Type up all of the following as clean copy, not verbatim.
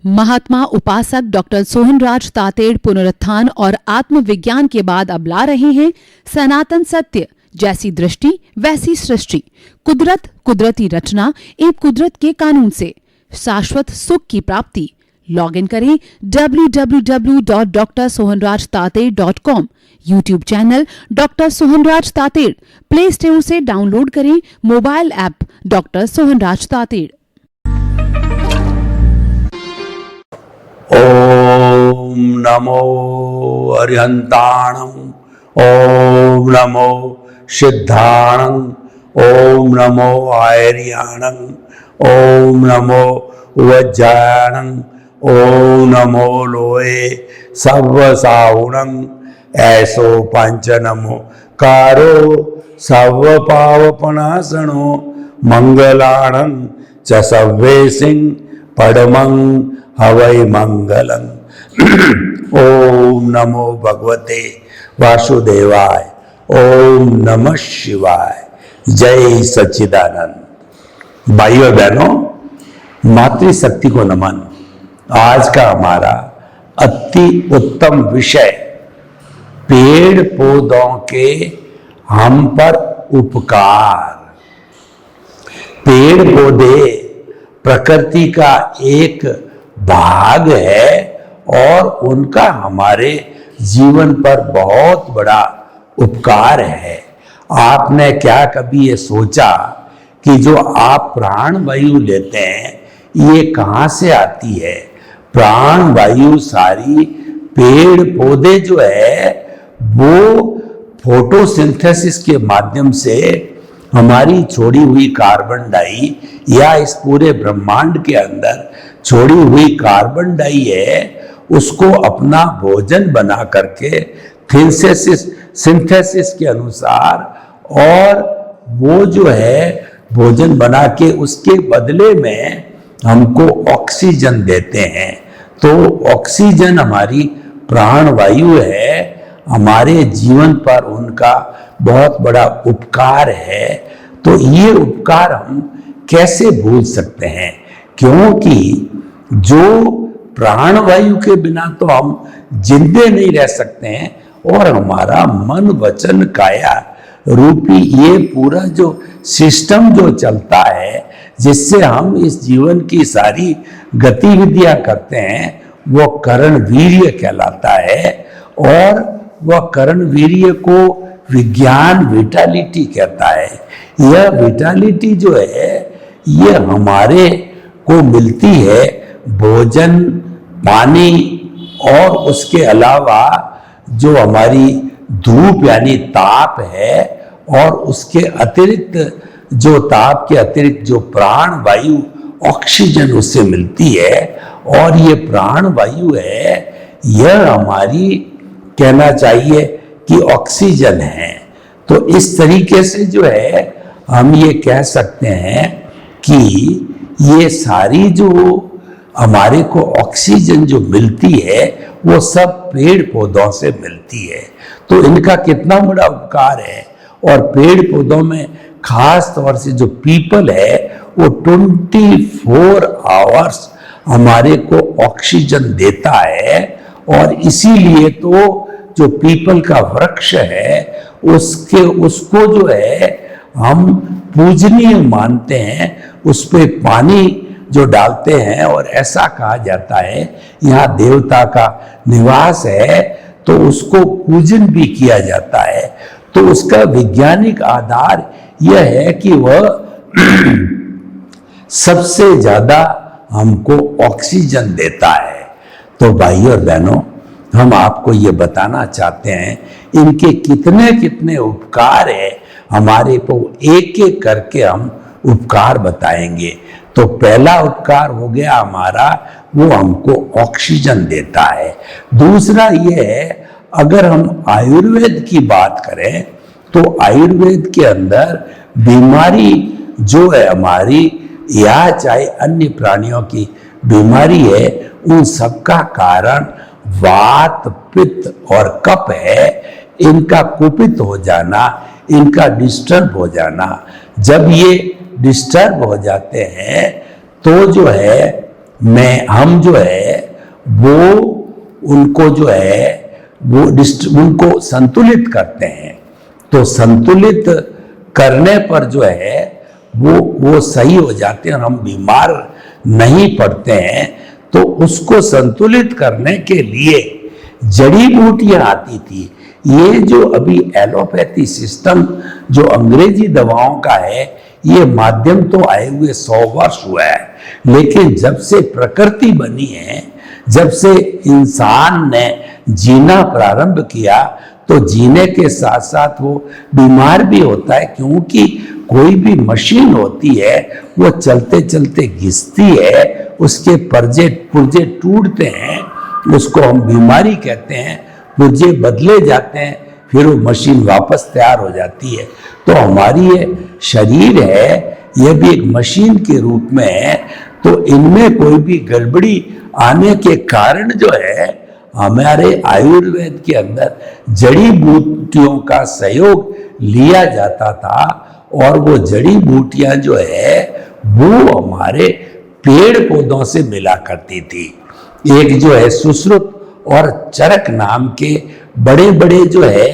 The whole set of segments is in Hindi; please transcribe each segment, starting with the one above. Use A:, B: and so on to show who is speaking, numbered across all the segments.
A: महात्मा उपासक डॉक्टर सोहनराज तातेड़ पुनरुत्थान और आत्मविज्ञान के बाद अब ला रहे हैं सनातन सत्य, जैसी दृष्टि वैसी सृष्टि, कुदरत, कुदरती रचना एवं कुदरत के कानून से शाश्वत सुख की प्राप्ति। लॉग इन करें www.drsohanrajtated.com, YouTube channel doctor Sohanraj Tated, play store से डाउनलोड करें mobile app doctor Sohanraj Tated.
B: ओम नमो अरिहंताणं, ओम नमो सिद्धाणं, ओम नमो आर्याणं, ओम नमो वज्राणं, ओम नमो लोहे सर्वसाहुणं, ऐसो पंच नमो कारो सर्व पावपनाशनो मंगलाणं च सव्वेसिं पडमं हवै मंगलम्। ओम नमो भगवते वासुदेवाय, ओम नमः शिवाय। जय सच्चिदानंद। भाइयों बहनों, मातृशक्ति को नमन। आज का हमारा अति उत्तम विषय पेड़ पौधों के हम पर उपकार। पेड़ पौधे प्रकृति का एक भाग है और उनका हमारे जीवन पर बहुत बड़ा उपकार है। आपने क्या कभी ये सोचा कि जो आप प्राण वायु लेते हैं ये कहाँ से आती है? प्राण वायु सारी पेड़ पौधे जो है वो फोटोसिंथेसिस के माध्यम से हमारी छोड़ी हुई कार्बन डाई या इस पूरे ब्रह्मांड के अंदर छोड़ी हुई कार्बन डाई है उसको अपना भोजन बना करके सिंथेसिस के अनुसार, और वो जो है भोजन बना के उसके बदले में हमको ऑक्सीजन देते हैं। तो ऑक्सीजन हमारी प्राण वायु है, हमारे जीवन पर उनका बहुत बड़ा उपकार है। तो ये उपकार हम कैसे भूल सकते हैं? क्योंकि जो प्राण वायु के बिना तो हम जिंदे नहीं रह सकते हैं, और हमारा मन वचन काया रूपी ये पूरा जो सिस्टम जो चलता है जिससे हम इस जीवन की सारी गतिविधियां करते हैं वो करण वीर्य कहलाता है। और वह करण वीर्य को विज्ञान विटालिटी कहता है। यह विटालिटी जो है ये हमारे को मिलती है भोजन, पानी और उसके अलावा जो हमारी धूप यानी ताप है, और उसके अतिरिक्त जो ताप के अतिरिक्त जो प्राण वायु ऑक्सीजन उससे मिलती है। और ये प्राण वायु है यह हमारी कहना चाहिए कि ऑक्सीजन है। तो इस तरीके से जो है हम ये कह सकते हैं कि ये सारी जो हमारे को ऑक्सीजन जो मिलती है वो सब पेड़ पौधों से मिलती है। तो इनका कितना बड़ा उपकार है। और पेड़ पौधों में खास तौर से जो पीपल है वो 24 आवर्स हमारे को ऑक्सीजन देता है। और इसीलिए तो जो पीपल का वृक्ष है उसको जो है हम पूजनीय मानते हैं, उस पे पानी जो डालते हैं, और ऐसा कहा जाता है यहाँ देवता का निवास है तो उसको पूजन भी किया जाता है। तो उसका वैज्ञानिक आधार यह है कि वह सबसे ज्यादा हमको ऑक्सीजन देता है। तो भाइयों और बहनों, हम आपको ये बताना चाहते हैं इनके कितने कितने उपकार है हमारे को, एक एक करके हम उपकार बताएंगे। तो पहला उपकार हो गया हमारा, वो हमको ऑक्सीजन देता है। दूसरा ये है, अगर हम आयुर्वेद की बात करें तो आयुर्वेद के अंदर बीमारी जो है हमारी या चाहे अन्य प्राणियों की बीमारी है उन सबका कारण वात, पित्त और कफ है। इनका कुपित हो जाना, इनका डिस्टर्ब हो जाना। जब ये डिस्टर्ब हो जाते हैं तो जो है में हम जो है वो उनको जो है वो उनको संतुलित करते हैं। तो संतुलित करने पर जो है वो सही हो जाते हैं और हम बीमार नहीं पड़ते हैं। तो उसको संतुलित करने के लिए जड़ी बूटियां आती थी। ये जो अभी एलोपैथी सिस्टम जो अंग्रेजी दवाओं का है, ये माध्यम तो आए हुए 100 वर्ष हुआ है, लेकिन जब से प्रकृति बनी है, जब से इंसान ने जीना प्रारंभ किया, तो जीने के साथ साथ वो बीमार भी होता है, क्योंकि कोई भी मशीन होती है वो चलते चलते घिसती है, उसके पुर्जे टूटते हैं, उसको हम बीमारी कहते हैं, पुर्जे बदले जाते हैं, फिर वो मशीन वापस तैयार हो जाती है। तो हमारी ये शरीर है, ये भी एक मशीन के रूप में है। तो इनमें कोई भी गड़बड़ी आने के कारण जो है हमारे आयुर्वेद के अंदर जड़ी बूटियों का सहयोग लिया जाता था, और वो जड़ी बूटियां जो है वो हमारे पेड़ पौधों से मिला करती थी। एक जो है सुश्रुत और चरक नाम के बड़े बड़े जो है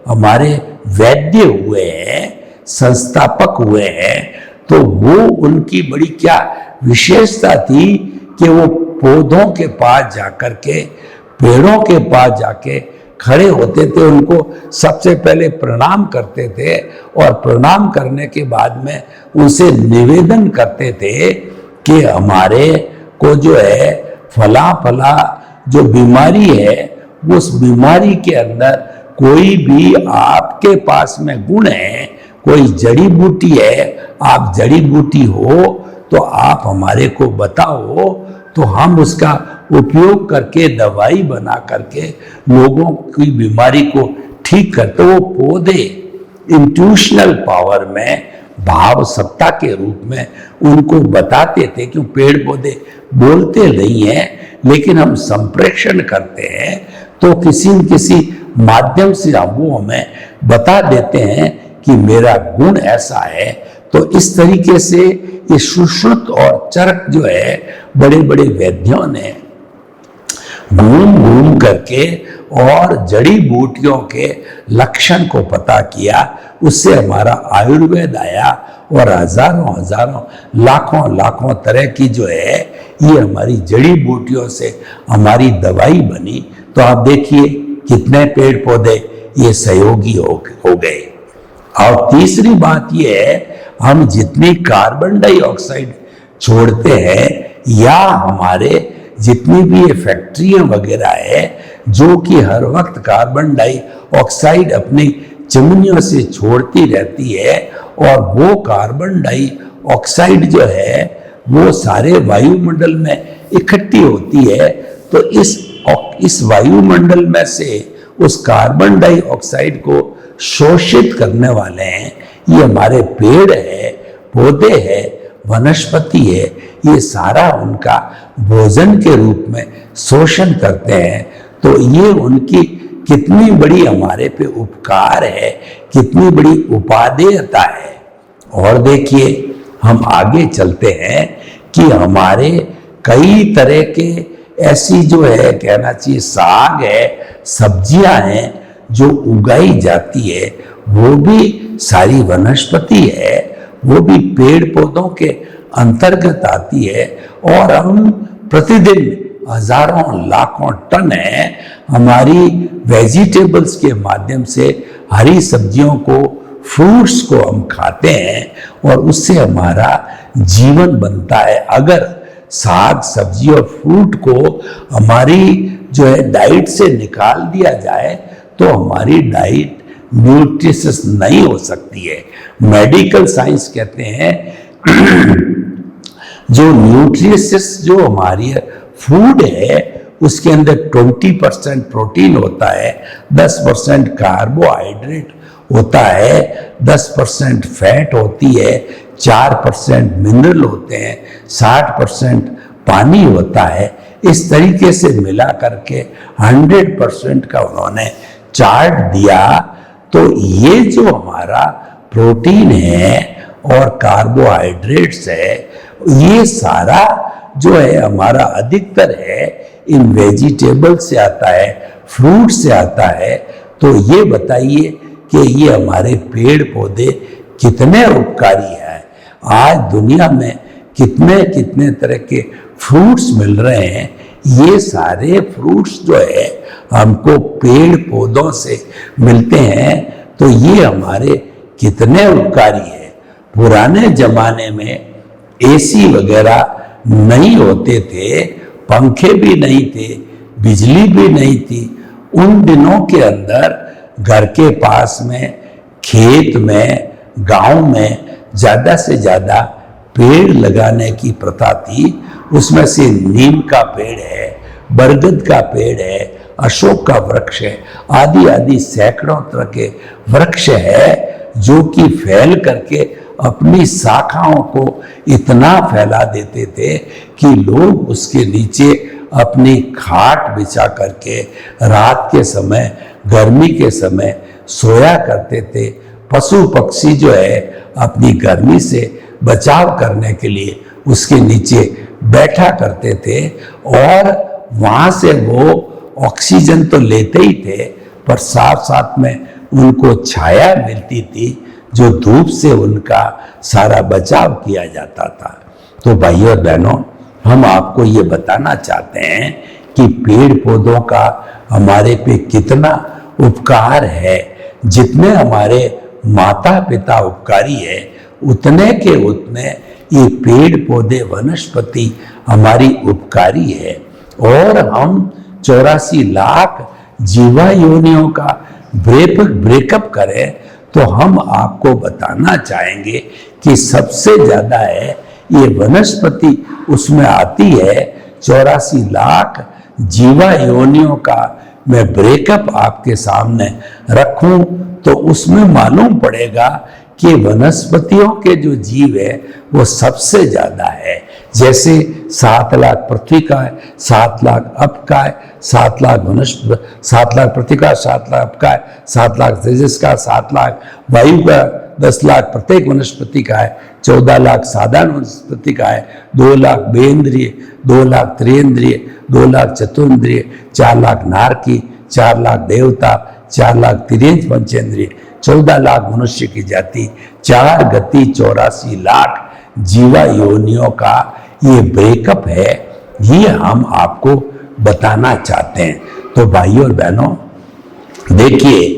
B: हमारे वैद्य हुए हैं, संस्थापक हुए हैं। तो वो उनकी बड़ी क्या विशेषता थी कि वो पौधों के पास जाकर के, पेड़ों के पास जाके खड़े होते थे, उनको सबसे पहले प्रणाम करते थे, और प्रणाम करने के बाद में उनसे निवेदन करते थे कि हमारे को जो है फला फला जो बीमारी है, उस बीमारी के अंदर कोई भी आपके पास में गुण है, कोई जड़ी बूटी है, आप जड़ी बूटी हो तो आप हमारे को बताओ, तो हम उसका उपयोग करके दवाई बना करके लोगों की बीमारी को ठीक करते। वो पौधे इंट्यूशनल पावर में, भाव सत्ता के रूप में उनको बताते थे। क्यों पेड़ पौधे बोलते नहीं हैं, लेकिन हम संप्रेषण करते हैं, तो किसी न किसी माध्यम से वो हमें बता देते हैं कि मेरा गुण ऐसा है। तो इस तरीके से ये सुश्रुत और चरक जो है बड़े बड़े वैद्यों ने घूम घूम करके और जड़ी बूटियों के लक्षण को पता किया, उससे हमारा आयुर्वेद आया, और हजारों हजारों लाखों लाखों तरह की जो है ये हमारी जड़ी बूटियों से हमारी दवाई बनी। तो आप देखिए कितने पेड़ पौधे ये सहयोगी हो गए। और तीसरी बात ये है, हम जितनी कार्बन डाइऑक्साइड छोड़ते हैं, या हमारे जितनी भी ये फैक्ट्रियां वगैरह है जो कि हर वक्त कार्बन डाइऑक्साइड अपनी चिमनियों से छोड़ती रहती है, और वो कार्बन डाइऑक्साइड जो है वो सारे वायुमंडल में इकट्ठी होती है। तो इस वायुमंडल में से उस कार्बन डाइऑक्साइड को शोषित करने वाले हैं ये हमारे पेड़ है, पौधे है, वनस्पति है। ये सारा उनका भोजन के रूप में शोषण करते हैं। तो ये उनकी कितनी बड़ी हमारे पे उपकार है, कितनी बड़ी उपादेयता है। और देखिए हम आगे चलते हैं कि हमारे कई तरह के ऐसी जो है कहना चाहिए साग है, सब्जियां हैं जो उगाई जाती है, वो भी सारी वनस्पति है, वो भी पेड़ पौधों के अंतर्गत आती है। और हम प्रतिदिन हजारों लाखों टन है हमारी वेजिटेबल्स के माध्यम से हरी सब्जियों को, फ्रूट्स को हम खाते हैं, और उससे हमारा जीवन बनता है। अगर साग सब्जी और फ्रूट को हमारी जो है डाइट से निकाल दिया जाए तो हमारी डाइट न्यूट्रिशियस नहीं हो सकती है। मेडिकल साइंस कहते हैं जो न्यूट्रिशियस जो हमारी फूड है उसके अंदर 20% प्रोटीन होता है, 10% कार्बोहाइड्रेट होता है, 10% फैट होती है, 4% मिनरल होते हैं, 60% पानी होता है। इस तरीके से मिला करके 100% का उन्होंने चार्ट दिया। तो ये जो हमारा प्रोटीन है और कार्बोहाइड्रेट्स है, ये सारा जो है हमारा अधिकतर है इन वेजिटेबल से आता है, फ्रूट से आता है। तो ये बताइए कि ये हमारे पेड़ पौधे कितने उपकारी हैं। आज दुनिया में कितने कितने तरह के फ्रूट्स मिल रहे हैं। ये सारे फ्रूट्स जो है हमको पेड़ पौधों से मिलते हैं। तो ये हमारे कितने उपकारी है। पुराने जमाने में एसी वगैरह नहीं होते थे, पंखे भी नहीं थे, बिजली भी नहीं थी। उन दिनों के अंदर घर के पास में, खेत में, गांव में ज्यादा से ज्यादा पेड़ लगाने की प्रथा थी। उसमें से नीम का पेड़ है, बरगद का पेड़ है, अशोक का वृक्ष है, आदि आदि सैकड़ों तरह के वृक्ष है जो कि फैल करके अपनी शाखाओं को इतना फैला देते थे कि लोग उसके नीचे अपनी खाट बिछा करके रात के समय, गर्मी के समय सोया करते थे। पशु पक्षी जो है अपनी गर्मी से बचाव करने के लिए उसके नीचे बैठा करते थे और वहां से वो ऑक्सीजन तो लेते ही थे, पर साथ साथ में उनको छाया मिलती थी जो धूप से उनका सारा बचाव किया जाता था। तो भाइयों और बहनों, हम आपको ये बताना चाहते हैं कि पेड़ पौधों का हमारे पे कितना उपकार है। जितने हमारे माता पिता उपकारी है, उतने के उतने ये पेड़ पौधे वनस्पति हमारी उपकारी है। और हम 84 लाख जीवा योनियों का ब्रेकअप करें तो हम आपको बताना चाहेंगे कि सबसे ज्यादा है ये वनस्पति उसमें आती है। 84 लाख जीवा योनियों का मैं ब्रेकअप आपके सामने रखूं तो उसमें मालूम पड़ेगा कि वनस्पतियों के जो जीव है वो सबसे ज्यादा है। जैसे 7 लाख पृथ्वी का है, 7 लाख अप का है, 7 लाख वनस्पति, 7 लाख पृथ्वी का, 7 लाख अप का है, 7 लाख तेजस का, 7 लाख वायु का, 10 लाख प्रत्येक वनस्पति का है, 14 लाख साधारण वनस्पति का है, 2 लाख बेंद्रिय, 2 लाख त्रियेंद्रिय, 2 लाख चतुर्न्द्रिय, 4 लाख नारकी, 4 लाख देवता, 4 लाख तिर्यंच पंचेंद्रिय, 14 लाख मनुष्य की जाति, 4 गति 84 लाख जीवा योनियों का ये ब्रेकअप है। ये हम आपको बताना चाहते हैं। तो भाइयों और बहनों, देखिए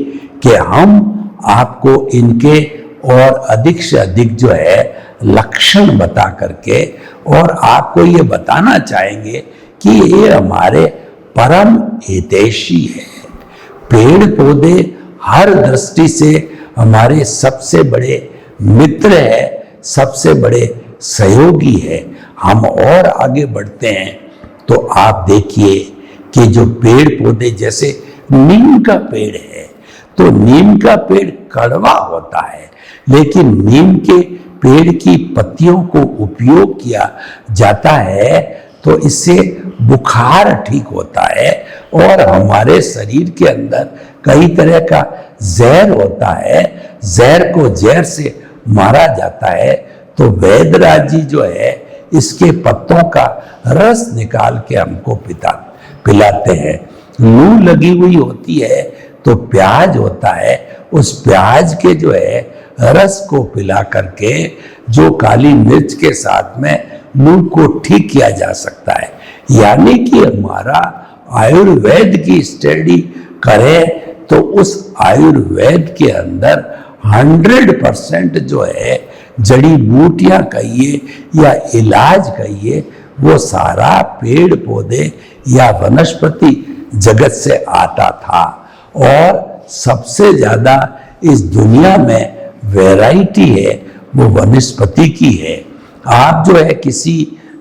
B: कि हम आपको इनके और अधिक से अधिक जो है लक्षण बता करके और आपको ये बताना चाहेंगे कि ये हमारे परम हितैषी है। पेड़ पौधे हर दृष्टि से हमारे सबसे बड़े मित्र है, सबसे बड़े सहयोगी है। हम और आगे बढ़ते हैं तो आप देखिए कि जो पेड़ पौधे, जैसे नीम का पेड़ है, तो नीम का पेड़ कड़वा होता है, लेकिन नीम के पेड़ की पत्तियों को उपयोग किया जाता है तो इससे बुखार ठीक होता है। और हमारे शरीर के अंदर कई तरह का जहर होता है, जहर को जहर से मारा जाता है। तो वैद्यराज जी जो है इसके पत्तों का रस निकाल के हमको पिलाते हैं। लू लगी हुई होती है तो प्याज होता है, उस प्याज के जो है रस को पिला करके जो काली मिर्च के साथ में लू को ठीक किया जा सकता है। यानी कि हमारा आयुर्वेद की स्टडी करें तो उस आयुर्वेद के अंदर 100% जो है जड़ी बूटियां कहिए या इलाज कहिए, वो सारा पेड़ पौधे या वनस्पति जगत से आता था। और सबसे ज्यादा इस दुनिया में वैरायटी है वो वनस्पति की है। आप जो है किसी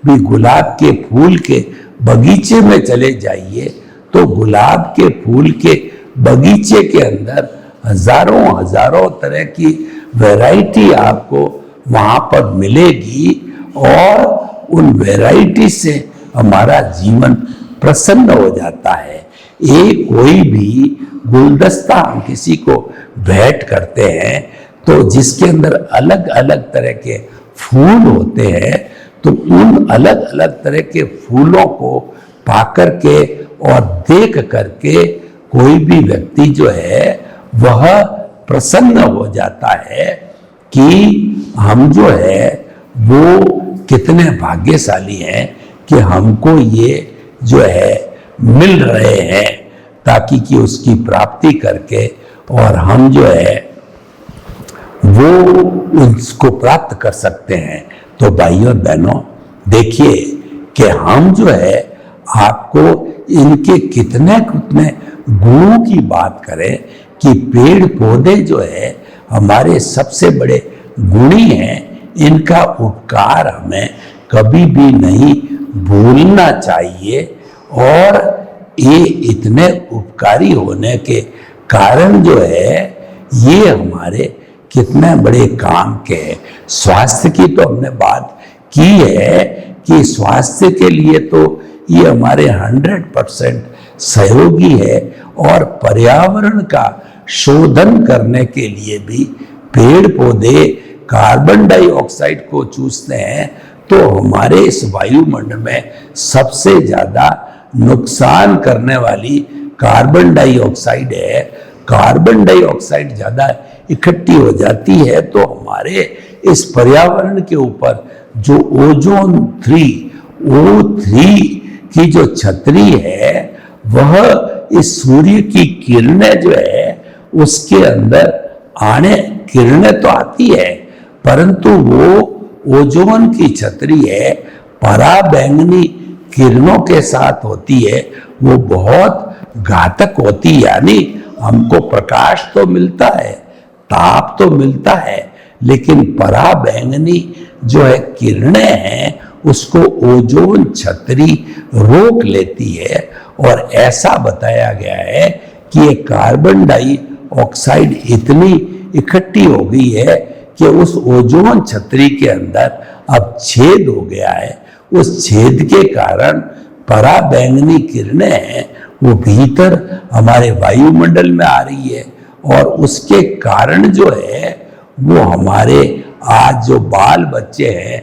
B: भी गुलाब के फूल के बगीचे में चले जाइए तो गुलाब के फूल के बगीचे के अंदर हजारों हजारों तरह की वैरायटी आपको वहां पर मिलेगी और उन वैरायटी से हमारा जीवन प्रसन्न हो जाता है। एक कोई भी गुलदस्ता हम किसी को भेंट करते हैं तो जिसके अंदर अलग अलग तरह के फूल होते हैं तो उन अलग अलग तरह के फूलों को पाकर के और देख करके कोई भी व्यक्ति जो है वह प्रसन्न हो जाता है कि हम जो है वो कितने भाग्यशाली हैं कि हमको ये जो है मिल रहे हैं, ताकि कि उसकी प्राप्ति करके और हम जो है वो उसको प्राप्त कर सकते हैं। तो भाइयों बहनों, देखिए कि हम जो है आपको इनके कितने कितने गुणों की बात करें कि पेड़ पौधे जो है हमारे सबसे बड़े गुणी हैं। इनका उपकार हमें कभी भी नहीं भूलना चाहिए, और ये इतने उपकारी होने के कारण जो है ये हमारे कितने बड़े काम के हैं। स्वास्थ्य की तो हमने बात की है कि स्वास्थ्य के लिए तो ये हमारे 100% सहयोगी है, और पर्यावरण का शोधन करने के लिए भी पेड़ पौधे कार्बन डाइऑक्साइड को चूसते हैं। तो हमारे इस वायुमंडल में सबसे ज्यादा नुकसान करने वाली कार्बन डाइऑक्साइड है। कार्बन डाइऑक्साइड ज्यादा इकट्ठी हो जाती है तो हमारे इस पर्यावरण के ऊपर जो ओजोन 3 O3 की जो छतरी है वह इस सूर्य की किरणें जो है उसके अंदर आने, किरणें तो आती है परंतु वो ओजोन की छतरी है, पराबैंगनी किरणों के साथ होती है, वो बहुत घातक होती है। यानी हमको प्रकाश तो मिलता है, ताप तो मिलता है, लेकिन पराबैंगनी जो है किरणें हैं उसको ओजोन छतरी रोक लेती है। और ऐसा बताया गया है कि ये कार्बन डाइऑक्साइड इतनी इकट्ठी हो गई है कि उस ओजोन छतरी के अंदर अब छेद हो गया है। उस छेद के कारण पराबैंगनी किरणें हैं वो भीतर हमारे वायुमंडल में आ रही है, और उसके कारण जो है वो हमारे आज जो बाल बच्चे हैं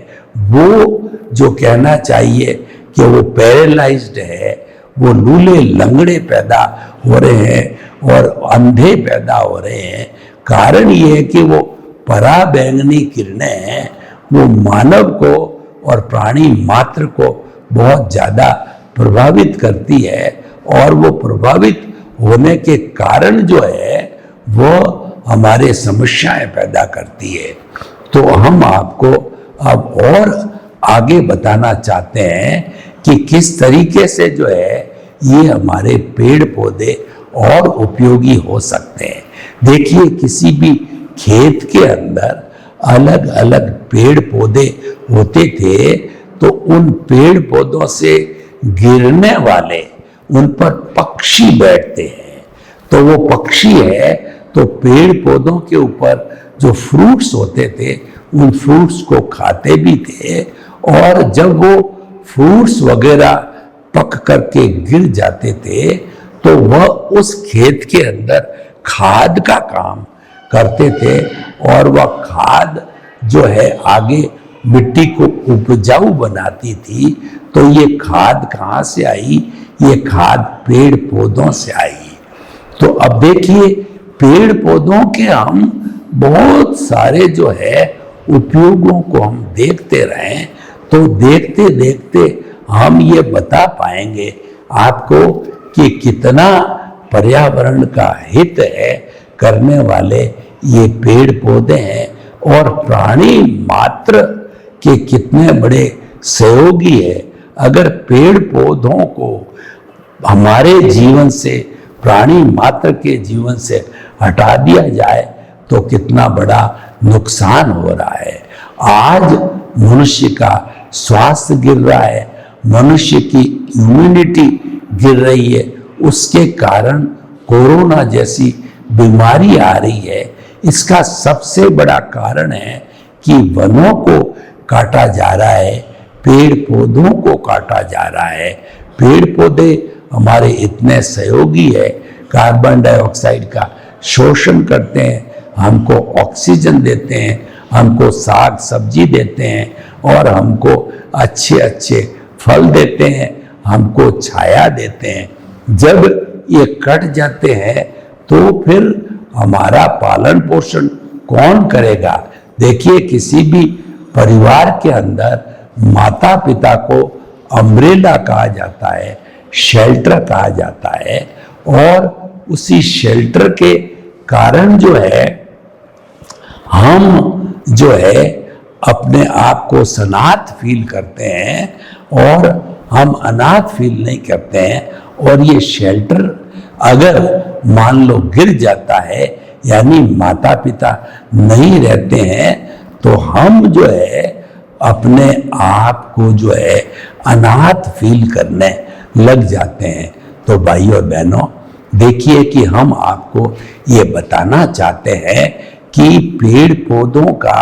B: वो जो कहना चाहिए कि वो पैरालाइज्ड है, वो लूले लंगड़े पैदा हो रहे हैं और अंधे पैदा हो रहे हैं। कारण ये है कि वो पराबैंगनी किरणें हैं वो मानव को और प्राणी मात्र को बहुत ज्यादा प्रभावित करती है, और वो प्रभावित होने के कारण जो है वो हमारे समस्याएं पैदा करती है। तो हम आपको अब और आगे बताना चाहते हैं कि किस तरीके से जो है ये हमारे पेड़ पौधे और उपयोगी हो सकते हैं। देखिए किसी भी खेत के अंदर अलग अलग पेड़ पौधे होते थे, तो उन पेड़ पौधों से गिरने वाले उन पर पक्षी बैठते हैं। तो वो पक्षी है तो पेड़ पौधों के ऊपर जो फ्रूट्स होते थे उन फ्रूट्स को खाते भी थे, और जब वो फ्रूट्स वगैरह पक करके गिर जाते थे तो वह उस खेत के अंदर खाद का काम करते थे, और वह खाद जो है आगे मिट्टी को उपजाऊ बनाती थी। तो ये खाद कहाँ से आई? ये खाद पेड़ पौधों से आई। तो अब देखिए पेड़ पौधों के हम बहुत सारे जो है उपयोगों को हम देखते रहें तो देखते देखते हम ये बता पाएंगे आपको कि कितना पर्यावरण का हित है करने वाले ये पेड़ पौधे हैं, और प्राणी मात्र के कितने बड़े सहयोगी है। अगर पेड़ पौधों को हमारे जीवन से, प्राणी मात्र के जीवन से हटा दिया जाए तो कितना बड़ा नुकसान हो रहा है। आज मनुष्य का स्वास्थ्य गिर रहा है, मनुष्य की इम्यूनिटी गिर रही है, उसके कारण कोरोना जैसी बीमारी आ रही है। इसका सबसे बड़ा कारण है कि वनों को काटा जा रहा है, पेड़ पौधों को काटा जा रहा है। पेड़ पौधे हमारे इतने सहयोगी है, कार्बन डाइऑक्साइड का शोषण करते हैं, हमको ऑक्सीजन देते हैं, हमको साग सब्जी देते हैं और हमको अच्छे अच्छे फल देते हैं, हमको छाया देते हैं। जब ये कट जाते हैं तो फिर हमारा पालन पोषण कौन करेगा? देखिए, किसी भी परिवार के अंदर माता पिता को अम्ब्रेला कहा जाता है, शेल्टर कहा जाता है, और उसी शेल्टर के कारण जो है हम जो है अपने आप को सनाथ फील करते हैं और हम अनाथ फील नहीं करते हैं। और ये शेल्टर अगर मान लो गिर जाता है, यानी माता पिता नहीं रहते हैं, तो हम जो है अपने आप को जो है अनाथ फील करने लग जाते हैं। तो भाइयों और बहनों, देखिए कि हम आपको ये बताना चाहते हैं कि पेड़ पौधों का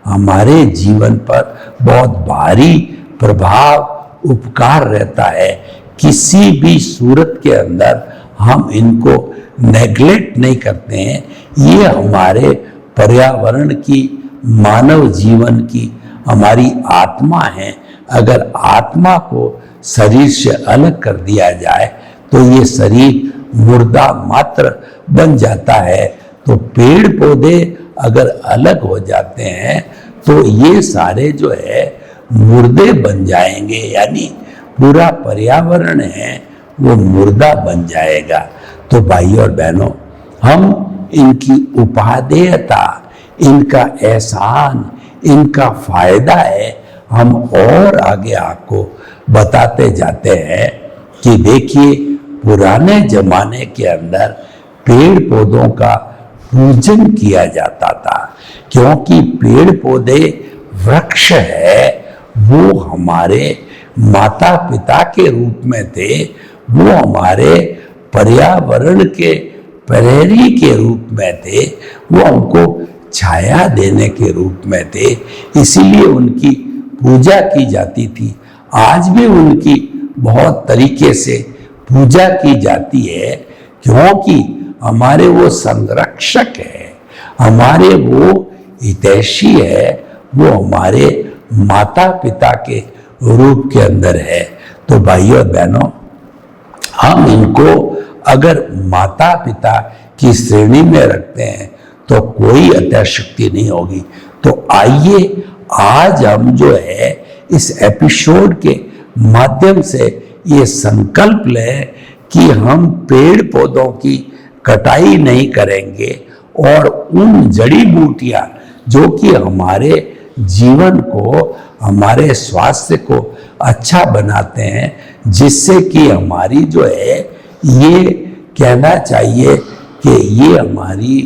B: हमारे जीवन पर बहुत भारी प्रभाव उपकार रहता है। किसी भी सूरत के अंदर हम इनको नेग्लेक्ट नहीं करते हैं। ये हमारे पर्यावरण की, मानव जीवन की हमारी आत्मा है। अगर आत्मा को शरीर से अलग कर दिया जाए तो ये शरीर मुर्दा मात्र बन जाता है। तो पेड़ पौधे अगर अलग हो जाते हैं तो ये सारे जो है मुर्दे बन जाएंगे, यानी पूरा पर्यावरण है वो मुर्दा बन जाएगा। तो भाइयों और बहनों, हम इनकी उपादेयता, इनका एहसान, इनका फायदा है, हम और आगे आपको बताते जाते हैं कि देखिए, पुराने जमाने के अंदर पेड़ पौधों का पूजन किया जाता था, क्योंकि पेड़ पौधे वृक्ष है, वो हमारे माता पिता के रूप में थे, वो हमारे पर्यावरण के प्रहरी के रूप में थे, वो हमको छाया देने के रूप में थे, इसीलिए उनकी पूजा की जाती थी। आज भी उनकी बहुत तरीके से पूजा की जाती है, क्योंकि हमारे वो संरक्षक है, हमारे वो हितैषी है, वो हमारे माता पिता के रूप के अंदर है। तो भाइयों और बहनों, हम इनको अगर माता पिता की श्रेणी में रखते हैं तो कोई अत्याशक्ति नहीं होगी। तो आइए आज हम जो है इस एपिसोड के माध्यम से ये संकल्प लें कि हम पेड़ पौधों की कटाई नहीं करेंगे और उन जड़ी बूटियां जो कि हमारे जीवन को, हमारे स्वास्थ्य को अच्छा बनाते हैं, जिससे कि हमारी जो है, ये कहना चाहिए कि ये हमारी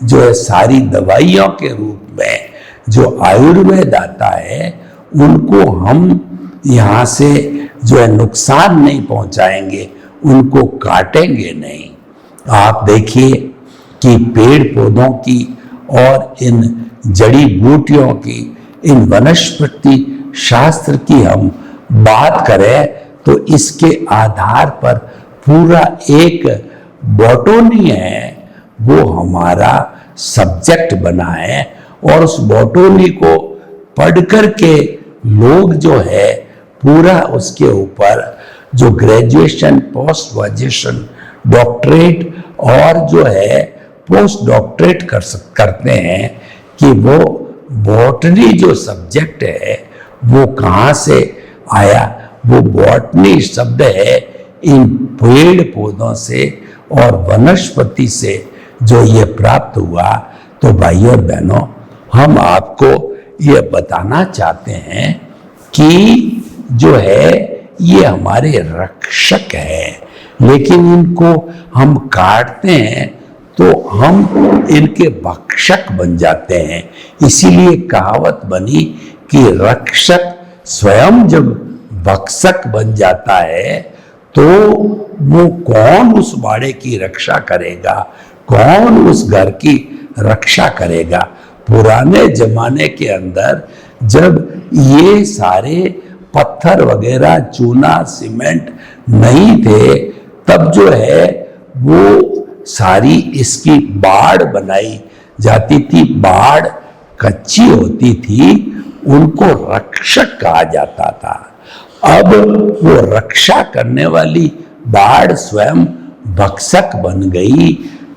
B: जो है सारी दवाइयों के रूप में जो आयुर्वेद आता है, उनको हम यहाँ से जो है नुकसान नहीं पहुंचाएंगे, उनको काटेंगे नहीं। आप देखिए कि पेड़ पौधों की और इन जड़ी बूटियों की, इन वनस्पति शास्त्र की हम बात करें तो इसके आधार पर पूरा एक बॉटनी है, वो हमारा सब्जेक्ट बना है, और उस बॉटनी को पढ़ करके लोग जो है पूरा उसके ऊपर जो ग्रेजुएशन, पोस्ट ग्रेजुएशन, डॉक्टरेट और जो है पोस्ट डॉक्टरेट करते हैं कि वो बॉटनी जो सब्जेक्ट है वो कहाँ से आया। वो बॉटनी शब्द है इन पेड़ पौधों से और वनस्पति से जो ये प्राप्त हुआ। तो भाइयों और बहनों, हम आपको ये बताना चाहते हैं कि जो है ये हमारे रक्षक है, लेकिन इनको हम काटते हैं तो हम इनके भक्षक बन जाते हैं। इसीलिए कहावत बनी कि रक्षक स्वयं जब भक्षक बन जाता है तो वो कौन उस बाड़े की रक्षा करेगा, कौन उस घर की रक्षा करेगा। पुराने जमाने के अंदर जब ये सारे पत्थर वगैरह, चूना, सीमेंट नहीं थे, तब जो है वो सारी इसकी बाड़ बनाई जाती थी, बाढ़ कच्ची होती थी, उनको रक्षक कहा जाता था। अब वो रक्षा करने वाली बाढ़ स्वयं भक्षक बन गई,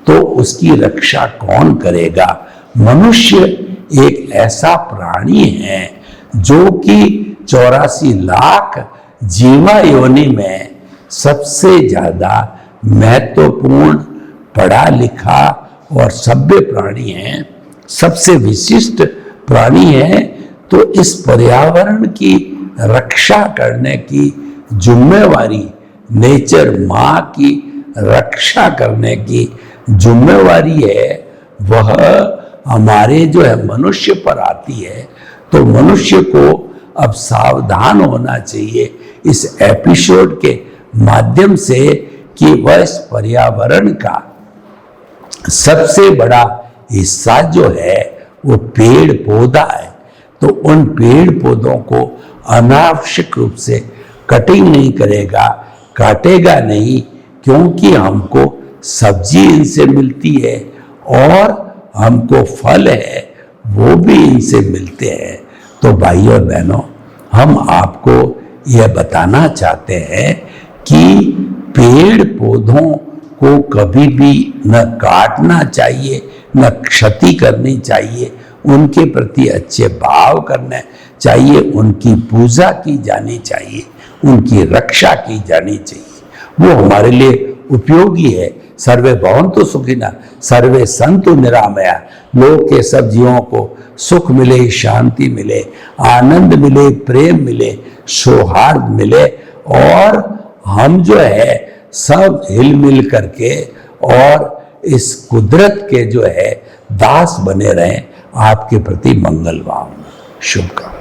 B: तो उसकी रक्षा कौन करेगा? मनुष्य एक ऐसा प्राणी है जो कि 84 लाख जीवा योनि में सबसे ज्यादा महत्वपूर्ण, पढ़ा लिखा और सभ्य प्राणी है, सबसे विशिष्ट प्राणी है। तो इस पर्यावरण की रक्षा करने की जिम्मेवारी, नेचर माँ की रक्षा करने की जिम्मेवारी है, वह हमारे जो है मनुष्य पर आती है। तो मनुष्य को अब सावधान होना चाहिए इस एपिसोड के माध्यम से कि वह इस पर्यावरण का सबसे बड़ा हिस्सा जो है वो पेड़ पौधा है। तो उन पेड़ पौधों को अनावश्यक रूप से कटिंग नहीं करेगा, काटेगा नहीं, क्योंकि हमको सब्जी इनसे मिलती है और हमको फल है वो भी इनसे मिलते हैं। तो भाइयों और बहनों, हम आपको यह बताना चाहते हैं कि पेड़ पौधों को कभी भी न काटना चाहिए, न क्षति करनी चाहिए, उनके प्रति अच्छे भाव करने चाहिए, उनकी पूजा की जानी चाहिए, उनकी रक्षा की जानी चाहिए। वो हमारे लिए उपयोगी है। सर्वे भवन्तु सुखिनः, सर्वे सन्तु निरामया। लोक के सब जीवों को सुख मिले, शांति मिले, आनंद मिले, प्रेम मिले, सौहार्द मिले, और हम जो है सब हिल मिल करके और इस कुदरत के जो है दास बने रहें। आपके प्रति मंगलवान शुभकामनाएं।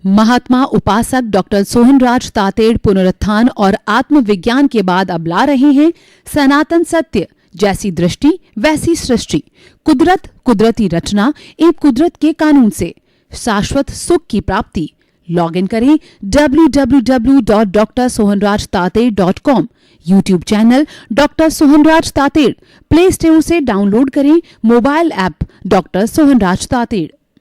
A: महात्मा उपासक डॉक्टर सोहनराज तातेड़ पुनरुत्थान और आत्मविज्ञान के बाद अब ला रहे हैं सनातन सत्य, जैसी दृष्टि वैसी सृष्टि, कुदरत, कुदरती रचना एवं कुदरत के कानून से शाश्वत सुख की प्राप्ति। लॉग इन करें www.drsohanrajtated.com, YouTube channel doctor Sohanraj Tated, play store से डाउनलोड करें mobile app doctor Sohanraj Tated.